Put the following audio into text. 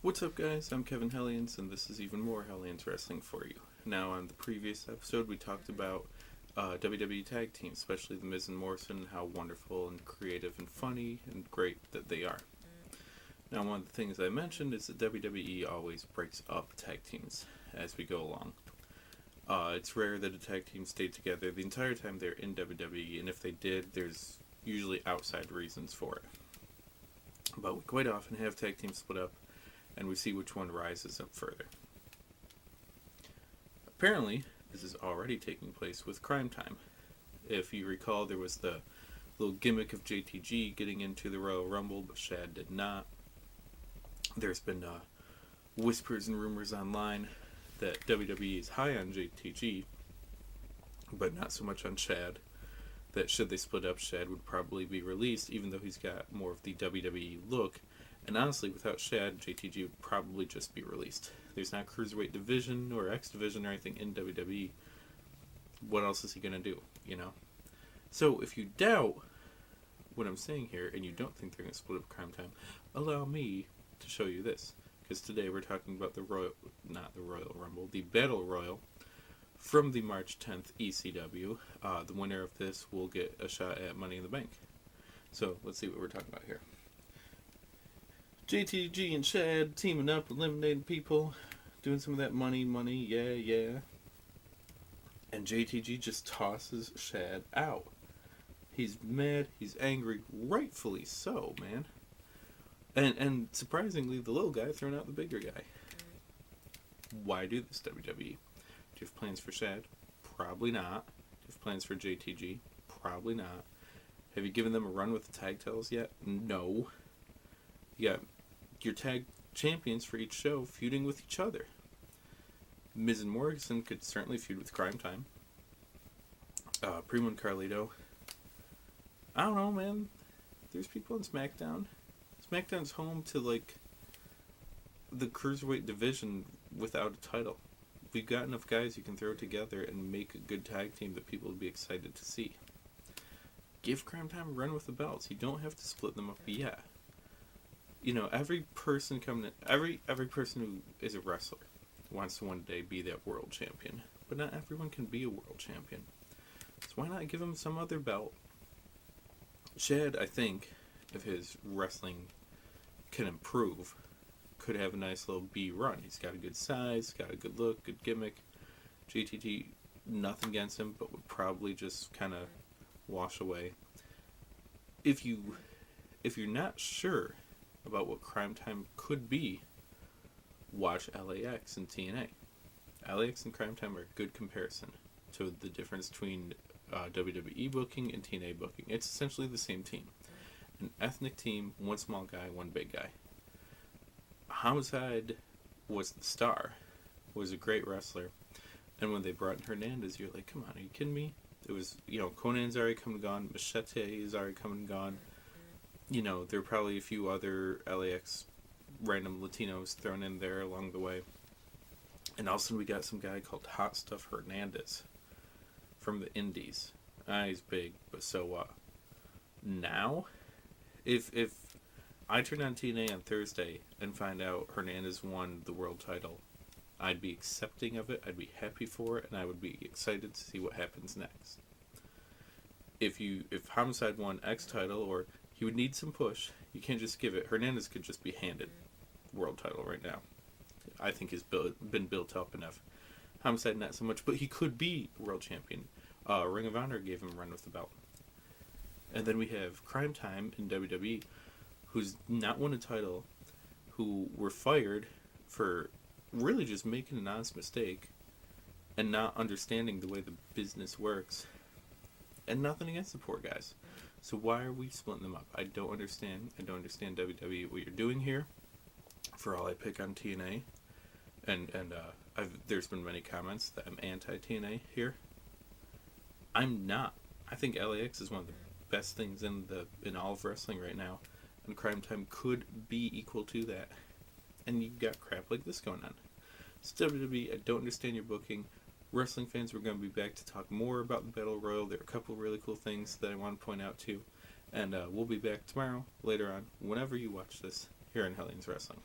What's up, guys? I'm Kevin Hellions, and this is even more Hellions Wrestling for you. Now, on the previous episode, we talked about WWE tag teams, especially The Miz and Morrison, and how wonderful and creative and funny and great that they are. Now, one of the things I mentioned is that WWE always breaks up tag teams as we go along. It's rare that a tag team stayed together the entire time they're in WWE, and if they did, there's usually outside reasons for it. But we quite often have tag teams split up, and we see which one rises up further. Apparently, this is already taking place with Cryme Tyme. If you recall, there was the little gimmick of JTG getting into the Royal Rumble, but Shad did not. There's been whispers and rumors online that WWE is high on JTG, but not so much on Shad. That should they split up, Shad would probably be released, even though he's got more of the WWE look. And honestly, without Shad, JTG would probably just be released. There's not Cruiserweight Division or X Division or anything in WWE. What else is he going to do, you know? So, if you doubt what I'm saying here, and you don't think they're going to split up Cryme Tyme, allow me to show you this. Because today we're talking about the Royal Rumble, the Battle Royal from the March 10th ECW. The winner of this will get a shot at Money in the Bank. So, let's see what we're talking about here. JTG and Shad teaming up, eliminating people, doing some of that money, yeah. And JTG just tosses Shad out. He's mad, he's angry, rightfully so, man. And surprisingly, the little guy throwing out the bigger guy. Why do this, WWE? Do you have plans for Shad? Probably not. Do you have plans for JTG? Probably not. Have you given them a run with the tag titles yet? No. You got your tag champions for each show feuding with each other. Miz and Morrison could certainly feud with Cryme Tyme. Primo and Carlito. I don't know, man. There's people in SmackDown. SmackDown's home to, like, the Cruiserweight division without a title. We've got enough guys you can throw together and make a good tag team that people would be excited to see. Give Cryme Tyme a run with the belts. You don't have to split them up yet. You know, every person who is a wrestler wants to one day be that world champion. But not everyone can be a world champion. So why not give him some other belt? Shad, I think, if his wrestling can improve, could have a nice little B run. He's got a good size, got a good look, good gimmick. JTT, nothing against him, but would probably just kind of wash away. If you're not sure about what Cryme Tyme could be, watch LAX and TNA. LAX and Cryme Tyme are a good comparison to the difference between WWE booking and TNA booking. It's essentially the same team. An ethnic team, one small guy, one big guy. Homicide was the star, was a great wrestler, and when they brought in Hernandez, you're like, come on, are you kidding me? It was, Conan's already come and gone, Machete is already come and gone. There are probably a few other LAX random Latinos thrown in there along the way. And all of a sudden we got some guy called Hot Stuff Hernandez from the Indies. He's big, but so what? Now, if I turn on TNA on Thursday and find out Hernandez won the world title, I'd be accepting of it, I'd be happy for it, and I would be excited to see what happens next. If Homicide won X title, or he would need some push, you can't just give it. Hernandez could just be handed world title right now. I think he's been built up enough. Homicide not so much, but he could be world champion. Ring of Honor gave him a run with the belt. And then we have Cryme Tyme in WWE, who's not won a title, who were fired for really just making an honest mistake and not understanding the way the business works. And nothing against the poor guys. So why are we splitting them up? I don't understand. I don't understand WWE, what you're doing here. For all I pick on TNA. And there's been many comments that I'm anti-TNA here. I'm not. I think LAX is one of the best things in all of wrestling right now. And Cryme Tyme could be equal to that. And you've got crap like this going on. So WWE, I don't understand your booking. Wrestling fans, we're going to be back to talk more about the Battle Royal. There are a couple really cool things that I want to point out too. And we'll be back tomorrow, later on, whenever you watch this, here in Hellions Wrestling.